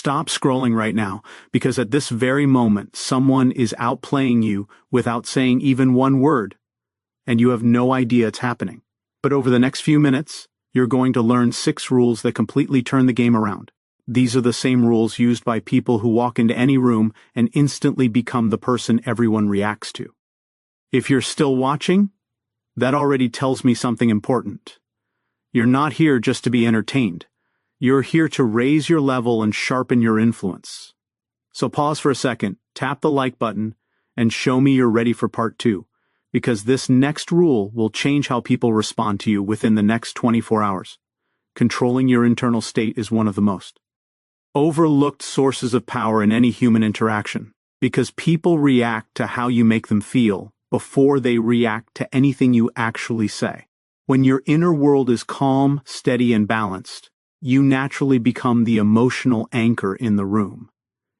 Stop scrolling right now, because at this very moment, someone is outplaying you without saying even one word, and you have no idea it's happening. But over the next few minutes, you're going to learn 6 rules that completely turn the game around. These are the same rules used by people who walk into any room and instantly become the person everyone reacts to. If you're still watching, that already tells me something important. You're not here just to be entertained. You're here to raise your level and sharpen your influence. So pause for a second, tap the like button, and show me you're ready for part 2, because this next rule will change how people respond to you within the next 24 hours. Controlling your internal state is one of the most overlooked sources of power in any human interaction, because people react to how you make them feel before they react to anything you actually say. When your inner world is calm, steady, and balanced, you naturally become the emotional anchor in the room.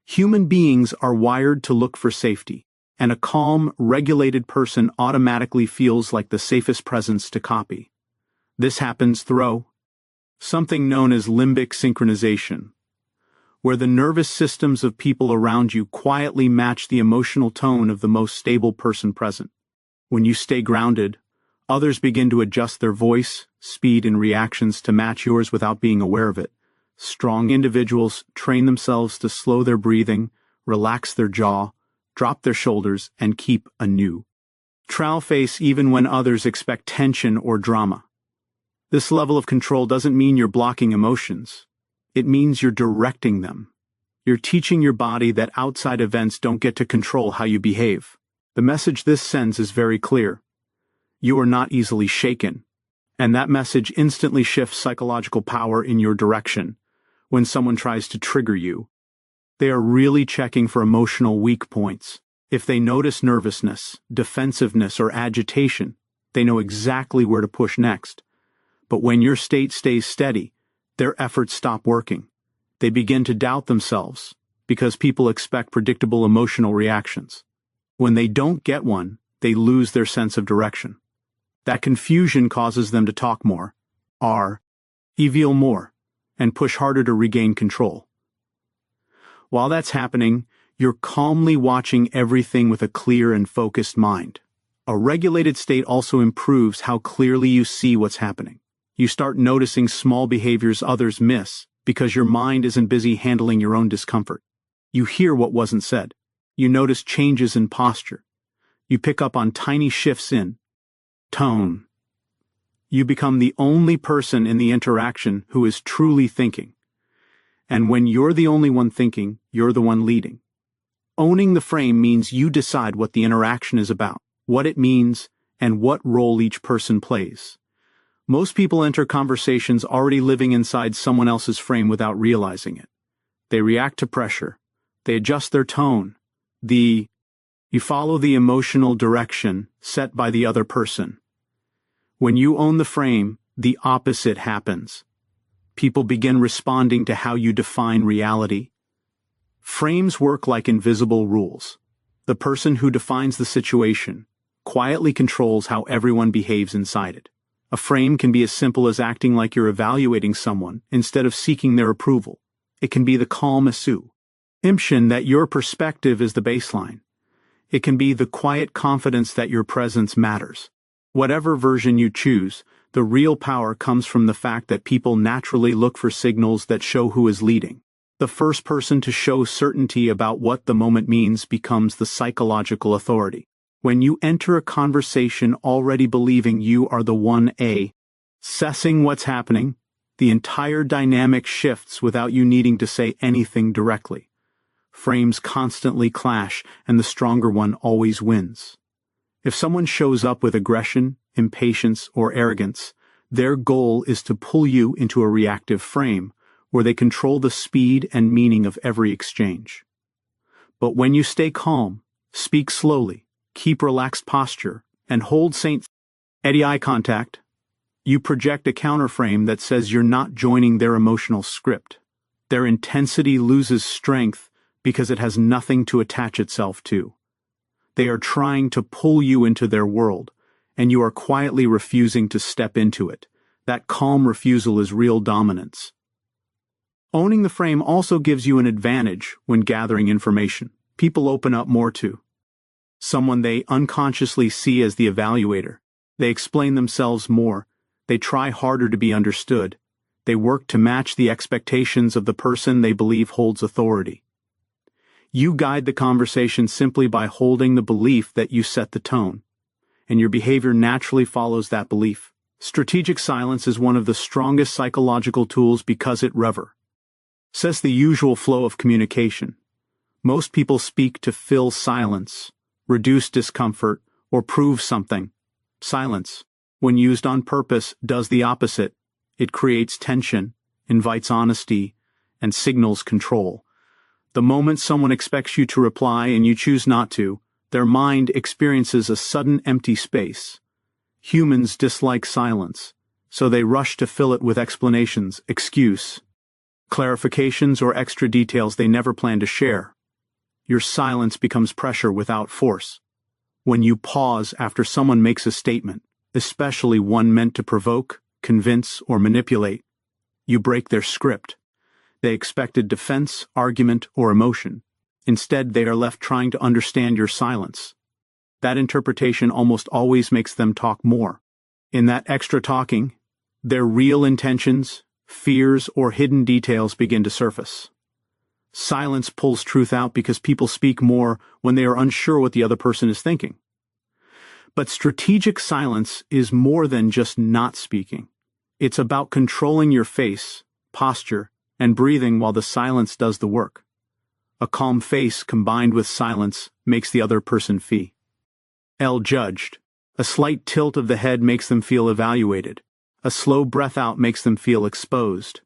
Human beings are wired to look for safety, and a calm, regulated person automatically feels like the safest presence to copy. This happens through something known as limbic synchronization, where the nervous systems of people around you quietly match the emotional tone of the most stable person present. When you stay grounded, others begin to adjust their voice, speed, and reactions to match yours without being aware of it. Strong individuals train themselves to slow their breathing, relax their jaw, drop their shoulders, and keep a neutral face even when others expect tension or drama. This level of control doesn't mean you're blocking emotions. It means you're directing them. You're teaching your body that outside events don't get to control how you behave. The message this sends is very clear. You are not easily shaken, and that message instantly shifts psychological power in your direction. When someone tries to trigger you, they are really checking for emotional weak points. If they notice nervousness, defensiveness, or agitation, they know exactly where to push next. But when your state stays steady, their efforts stop working. They begin to doubt themselves, because people expect predictable emotional reactions. When they don't get one, they lose their sense of direction. That confusion causes them to talk more, reveal more, and push harder to regain control. While that's happening, you're calmly watching everything with a clear and focused mind. A regulated state also improves how clearly you see what's happening. You start noticing small behaviors others miss because your mind isn't busy handling your own discomfort. You hear what wasn't said. You notice changes in posture. You pick up on tiny shifts in tone. You become the only person in the interaction who is truly thinking. And when you're the only one thinking, you're the one leading. Owning the frame means you decide what the interaction is about, what it means, and what role each person plays. Most people enter conversations already living inside someone else's frame without realizing it. They react to pressure. They adjust their tone. You follow the emotional direction set by the other person. When you own the frame, the opposite happens. People begin responding to how you define reality. Frames work like invisible rules. The person who defines the situation quietly controls how everyone behaves inside it. A frame can be as simple as acting like you're evaluating someone instead of seeking their approval. It can be the calm assumption that your perspective is the baseline. It can be the quiet confidence that your presence matters. Whatever version you choose, the real power comes from the fact that people naturally look for signals that show who is leading. The first person to show certainty about what the moment means becomes the psychological authority. When you enter a conversation already believing you are the one assessing what's happening, the entire dynamic shifts without you needing to say anything directly. Frames constantly clash, and the stronger one always wins. If someone shows up with aggression, impatience, or arrogance, their goal is to pull you into a reactive frame, where they control the speed and meaning of every exchange. But when you stay calm, speak slowly, keep relaxed posture, and hold steady eye contact, you project a counterframe that says you're not joining their emotional script. Their intensity loses strength because it has nothing to attach itself to. They are trying to pull you into their world, and you are quietly refusing to step into it. That calm refusal is real dominance. Owning the frame also gives you an advantage when gathering information. People open up more to someone they unconsciously see as the evaluator. They explain themselves more. They try harder to be understood. They work to match the expectations of the person they believe holds authority. You guide the conversation simply by holding the belief that you set the tone, and your behavior naturally follows that belief. Strategic silence is one of the strongest psychological tools because it says the usual flow of communication. Most people speak to fill silence, reduce discomfort, or prove something. Silence, when used on purpose, does the opposite. It creates tension, invites honesty, and signals control. The moment someone expects you to reply and you choose not to, their mind experiences a sudden empty space. Humans dislike silence, so they rush to fill it with explanations, excuse, clarifications, or extra details they never plan to share. Your silence becomes pressure without force. When you pause after someone makes a statement, especially one meant to provoke, convince, or manipulate, you break their script. They expected defense, argument, or emotion. Instead, they are left trying to understand your silence. That interpretation almost always makes them talk more. In that extra talking, their real intentions, fears, or hidden details begin to surface. Silence pulls truth out because people speak more when they are unsure what the other person is thinking. But strategic silence is more than just not speaking. It's about controlling your face, posture, and breathing while the silence does the work. A calm face combined with silence makes the other person feel judged. A slight tilt of the head makes them feel evaluated. A slow breath out makes them feel exposed.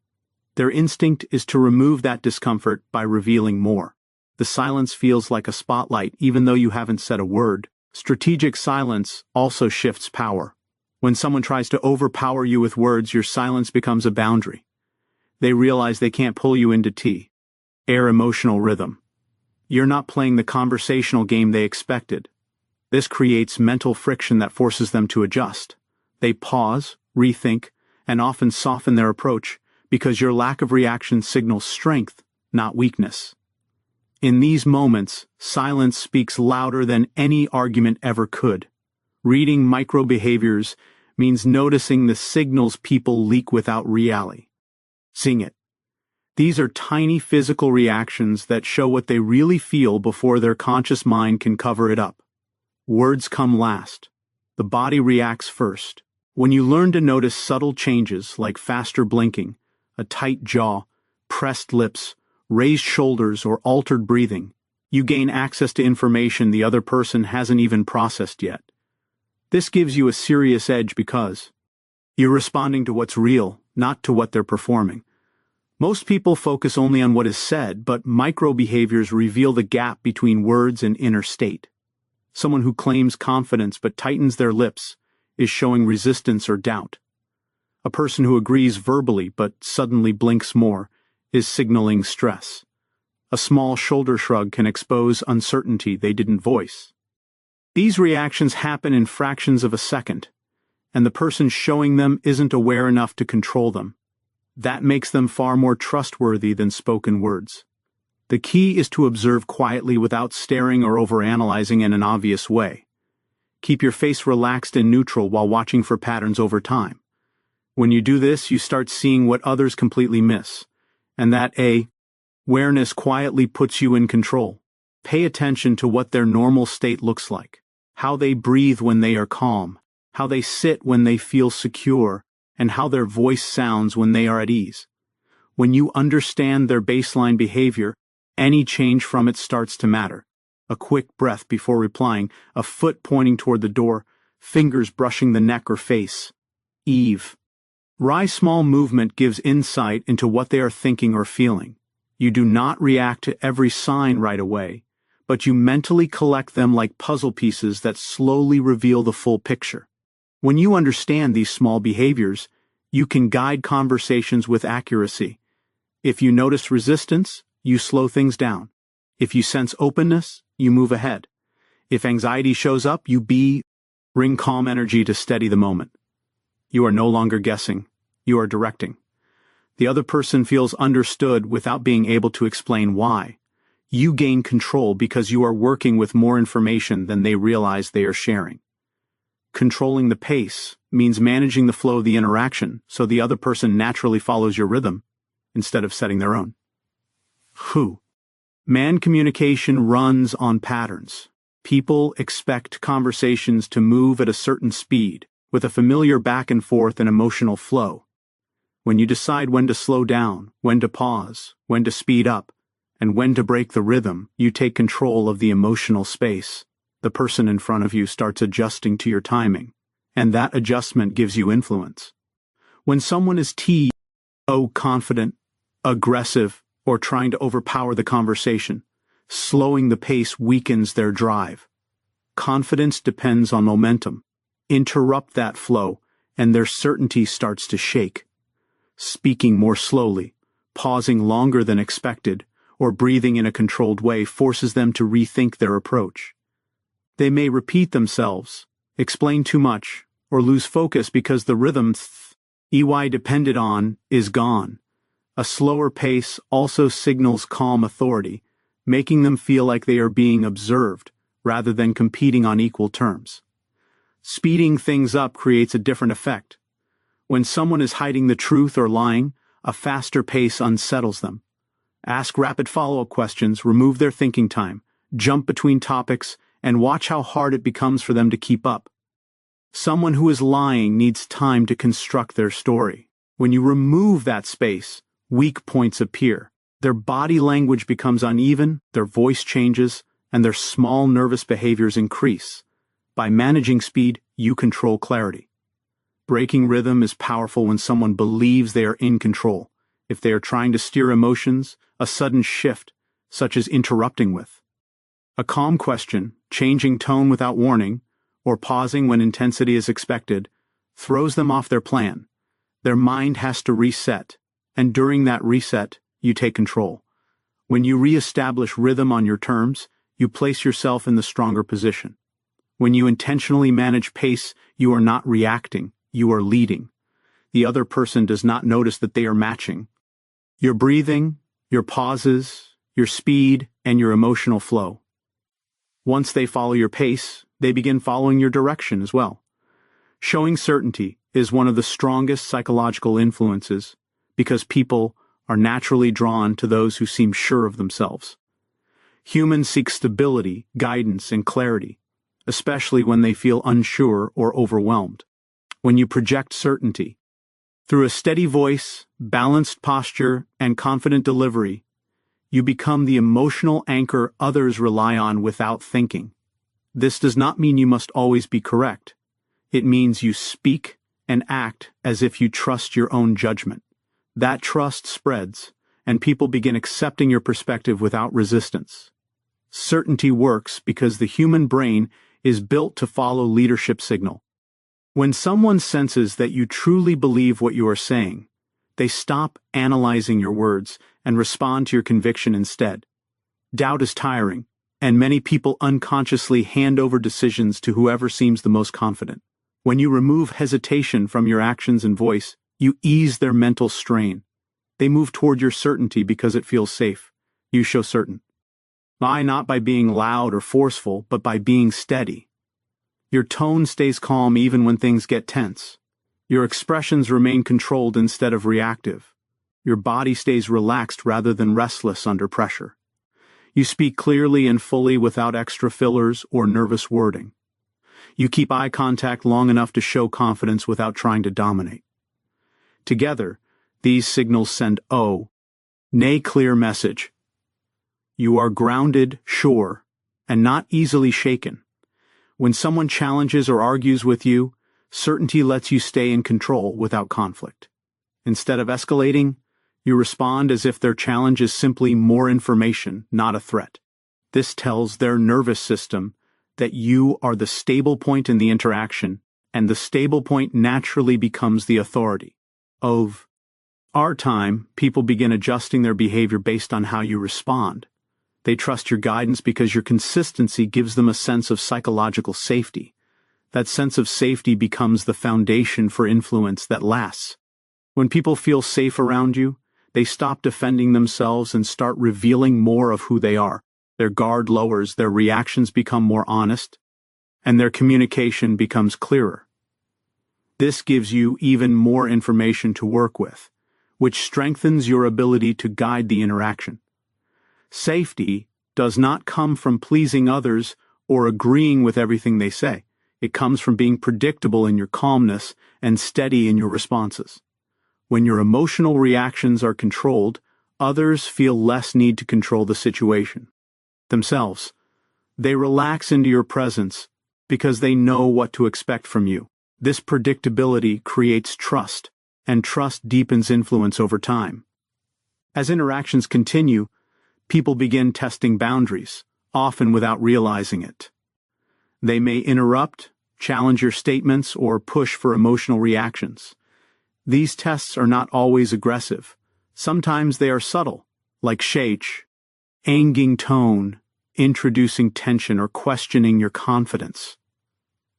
Their instinct is to remove that discomfort by revealing more. The silence feels like a spotlight even though you haven't said a word. Strategic silence also shifts power. When someone tries to overpower you with words, your silence becomes a boundary. They realize they can't pull you into air emotional rhythm. You're not playing the conversational game they expected. This creates mental friction that forces them to adjust. They pause, rethink, and often soften their approach because your lack of reaction signals strength, not weakness. In these moments, silence speaks louder than any argument ever could. Reading micro-behaviors means noticing the signals people leak without seeing it. These are tiny physical reactions that show what they really feel before their conscious mind can cover it up. Words come last. The body reacts first. When you learn to notice subtle changes like faster blinking, a tight jaw, pressed lips, raised shoulders, or altered breathing, you gain access to information the other person hasn't even processed yet. This gives you a serious edge because you're responding to what's real, not to what they're performing. Most people focus only on what is said, but micro-behaviors reveal the gap between words and inner state. Someone who claims confidence but tightens their lips is showing resistance or doubt. A person who agrees verbally but suddenly blinks more is signaling stress. A small shoulder shrug can expose uncertainty they didn't voice. These reactions happen in fractions of a second, and the person showing them isn't aware enough to control them. That makes them far more trustworthy than spoken words. The key is to observe quietly without staring or overanalyzing in an obvious way. Keep your face relaxed and neutral while watching for patterns over time. When you do this, you start seeing what others completely miss, and that awareness quietly puts you in control. Pay attention to what their normal state looks like, how they breathe when they are calm, how they sit when they feel secure, and how their voice sounds when they are at ease. When you understand their baseline behavior, any change from it starts to matter. A quick breath before replying, a foot pointing toward the door, fingers brushing the neck or face. Small movement gives insight into what they are thinking or feeling. You do not react to every sign right away, but you mentally collect them like puzzle pieces that slowly reveal the full picture. When you understand these small behaviors, you can guide conversations with accuracy. If you notice resistance, you slow things down. If you sense openness, you move ahead. If anxiety shows up, you bring calm energy to steady the moment. You are no longer guessing. You are directing. The other person feels understood without being able to explain why. You gain control because you are working with more information than they realize they are sharing. Controlling the pace means managing the flow of the interaction so the other person naturally follows your rhythm instead of setting their own. Who? Man communication runs on patterns. People expect conversations to move at a certain speed, with a familiar back and forth and emotional flow. When you decide when to slow down, when to pause, when to speed up, and when to break the rhythm, you take control of the emotional space. The person in front of you starts adjusting to your timing, and that adjustment gives you influence. When someone is confident, aggressive, or trying to overpower the conversation, slowing the pace weakens their drive. Confidence depends on momentum. Interrupt that flow, and their certainty starts to shake. Speaking more slowly, pausing longer than expected, or breathing in a controlled way forces them to rethink their approach. They may repeat themselves, explain too much, or lose focus because the rhythm EY depended on is gone. A slower pace also signals calm authority, making them feel like they are being observed rather than competing on equal terms. Speeding things up creates a different effect. When someone is hiding the truth or lying, a faster pace unsettles them. Ask rapid follow-up questions, remove their thinking time, jump between topics, and watch how hard it becomes for them to keep up. Someone who is lying needs time to construct their story. When you remove that space, weak points appear. Their body language becomes uneven, their voice changes, and their small nervous behaviors increase. By managing speed, you control clarity. Breaking rhythm is powerful when someone believes they are in control. If they are trying to steer emotions, a sudden shift, such as interrupting with a calm question, changing tone without warning, or pausing when intensity is expected, throws them off their plan. Their mind has to reset, and during that reset, you take control. When you re-establish rhythm on your terms, you place yourself in the stronger position. When you intentionally manage pace, you are not reacting, you are leading. The other person does not notice that they are matching your breathing, your pauses, your speed, and your emotional flow. Once they follow your pace, they begin following your direction as well. Showing certainty is one of the strongest psychological influences because people are naturally drawn to those who seem sure of themselves. Humans seek stability, guidance, and clarity, especially when they feel unsure or overwhelmed. When you project certainty, through a steady voice, balanced posture, and confident delivery, you become the emotional anchor others rely on without thinking. This does not mean you must always be correct. It means you speak and act as if you trust your own judgment. That trust spreads, and people begin accepting your perspective without resistance. Certainty works because the human brain is built to follow leadership signal. When someone senses that you truly believe what you are saying, they stop analyzing your words and respond to your conviction instead. Doubt is tiring, and many people unconsciously hand over decisions to whoever seems the most confident. When you remove hesitation from your actions and voice, you ease their mental strain. They move toward your certainty because it feels safe. You show certain. Lie not by being loud or forceful, but by being steady. Your tone stays calm even when things get tense. Your expressions remain controlled instead of reactive. Your body stays relaxed rather than restless under pressure. You speak clearly and fully without extra fillers or nervous wording. You keep eye contact long enough to show confidence without trying to dominate. Together, these signals send clear message. You are grounded, sure, and not easily shaken. When someone challenges or argues with you, certainty lets you stay in control without conflict. Instead of escalating, you respond as if their challenge is simply more information, not a threat. This tells their nervous system that you are the stable point in the interaction, and the stable point naturally becomes the authority. Of our time, people begin adjusting their behavior based on how you respond. They trust your guidance because your consistency gives them a sense of psychological safety. That sense of safety becomes the foundation for influence that lasts. When people feel safe around you, they stop defending themselves and start revealing more of who they are. Their guard lowers, their reactions become more honest, and their communication becomes clearer. This gives you even more information to work with, which strengthens your ability to guide the interaction. Safety does not come from pleasing others or agreeing with everything they say. It comes from being predictable in your calmness and steady in your responses. When your emotional reactions are controlled, others feel less need to control the situation themselves. They relax into your presence because they know what to expect from you. This predictability creates trust, and trust deepens influence over time. As interactions continue, people begin testing boundaries, often without realizing it. They may interrupt, challenge your statements, or push for emotional reactions. These tests are not always aggressive. Sometimes they are subtle, like shake, anging tone, introducing tension, or questioning your confidence.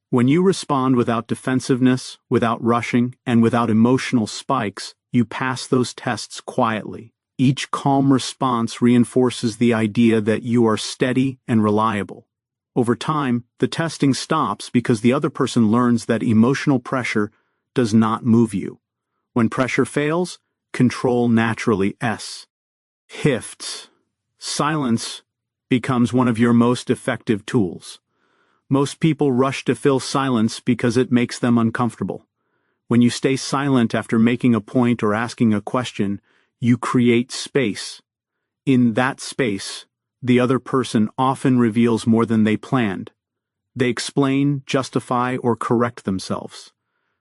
When you respond without defensiveness, without rushing, and without emotional spikes, you pass those tests quietly. Each calm response reinforces the idea that you are steady and reliable. Over time, the testing stops because the other person learns that emotional pressure does not move you. When pressure fails, control naturally shifts. Silence becomes one of your most effective tools. Most people rush to fill silence because it makes them uncomfortable. When you stay silent after making a point or asking a question, you create space. In that space, the other person often reveals more than they planned. They explain, justify, or correct themselves.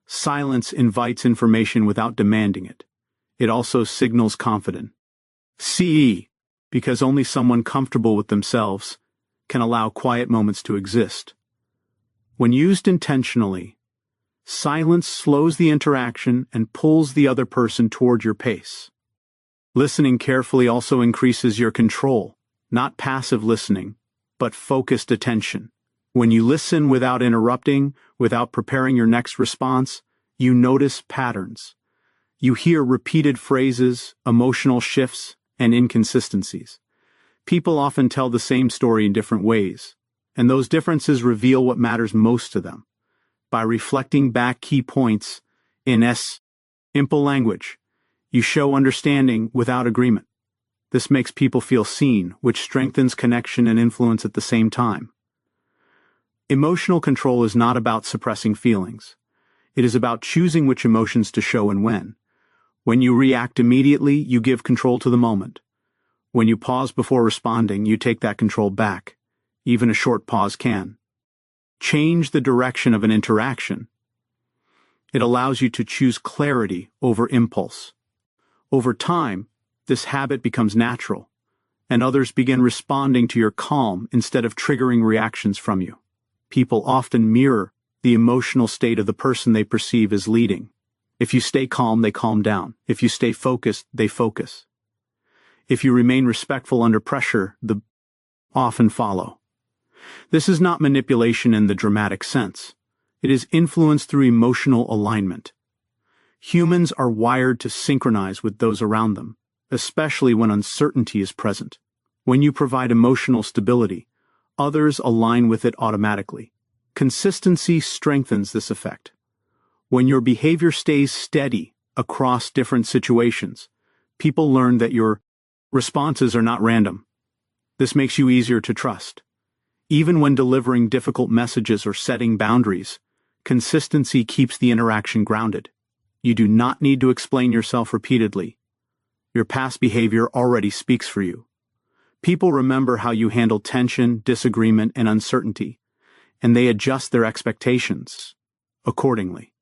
Silence invites information without demanding it. It also signals confidence. Because only someone comfortable with themselves can allow quiet moments to exist. When used intentionally, silence slows the interaction and pulls the other person toward your pace. Listening carefully also increases your control, not passive listening, but focused attention. When you listen without interrupting, without preparing your next response, you notice patterns. You hear repeated phrases, emotional shifts, and inconsistencies. People often tell the same story in different ways, and those differences reveal what matters most to them. By reflecting back key points in simple language, you show understanding without agreement. This makes people feel seen, which strengthens connection and influence at the same time. Emotional control is not about suppressing feelings. It is about choosing which emotions to show and when. When you react immediately, you give control to the moment. When you pause before responding, you take that control back. Even a short pause can change the direction of an interaction. It allows you to choose clarity over impulse. Over time, this habit becomes natural, and others begin responding to your calm instead of triggering reactions from you. People often mirror the emotional state of the person they perceive as leading. If you stay calm, they calm down. If you stay focused, they focus. If you remain respectful under pressure, they often follow. This is not manipulation in the dramatic sense. It is influence through emotional alignment. Humans are wired to synchronize with those around them, especially when uncertainty is present. When you provide emotional stability, others align with it automatically. Consistency strengthens this effect. When your behavior stays steady across different situations, people learn that your responses are not random. This makes you easier to trust. Even when delivering difficult messages or setting boundaries, consistency keeps the interaction grounded. You do not need to explain yourself repeatedly. Your past behavior already speaks for you. People remember how you handle tension, disagreement, and uncertainty, and they adjust their expectations accordingly.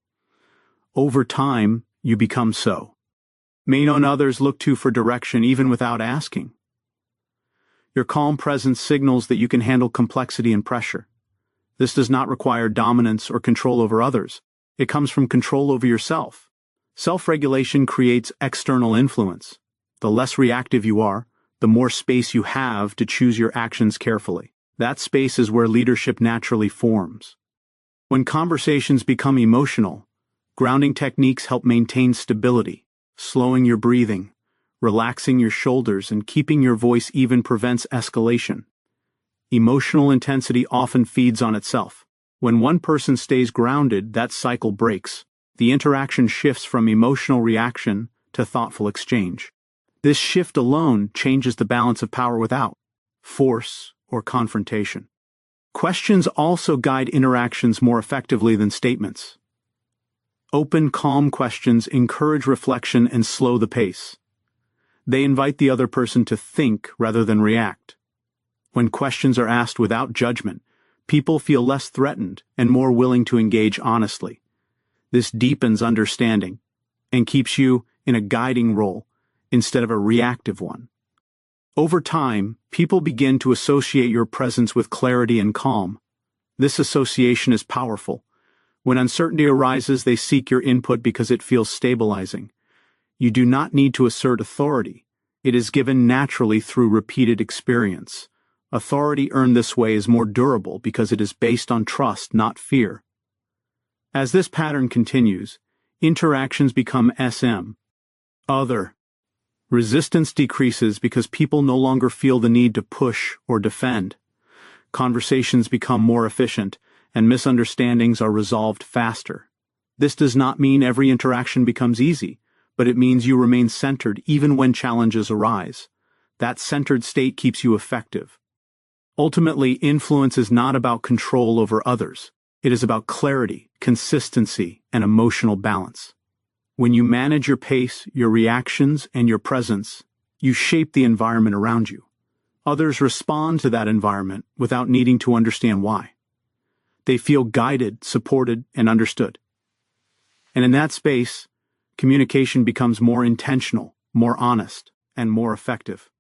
Over time, you become so. May on others look to for direction even without asking. Your calm presence signals that you can handle complexity and pressure. This does not require dominance or control over others. It comes from control over yourself. Self-regulation creates external influence. The less reactive you are, the more space you have to choose your actions carefully. That space is where leadership naturally forms. When conversations become emotional, Grounding techniques help maintain stability, slowing your breathing, relaxing your shoulders, and keeping your voice even prevents escalation. Emotional intensity often feeds on itself. When one person stays grounded, that cycle breaks. The interaction shifts from emotional reaction to thoughtful exchange. This shift alone changes the balance of power without force or confrontation. Questions also guide interactions more effectively than statements. Open, calm questions encourage reflection and slow the pace. They invite the other person to think rather than react. When questions are asked without judgment, people feel less threatened and more willing to engage honestly. This deepens understanding and keeps you in a guiding role instead of a reactive one. Over time, people begin to associate your presence with clarity and calm. This association is powerful. When uncertainty arises, they seek your input because it feels stabilizing. You do not need to assert authority. It is given naturally through repeated experience. Authority earned this way is more durable because it is based on trust, not fear. As this pattern continues, interactions become other. Resistance decreases because people no longer feel the need to push or defend. Conversations become more efficient, and misunderstandings are resolved faster. This does not mean every interaction becomes easy, but it means you remain centered even when challenges arise. That centered state keeps you effective. Ultimately, influence is not about control over others. It is about clarity, consistency, and emotional balance. When you manage your pace, your reactions, and your presence, you shape the environment around you. Others respond to that environment without needing to understand why. They feel guided, supported, and understood. And in that space, communication becomes more intentional, more honest, and more effective.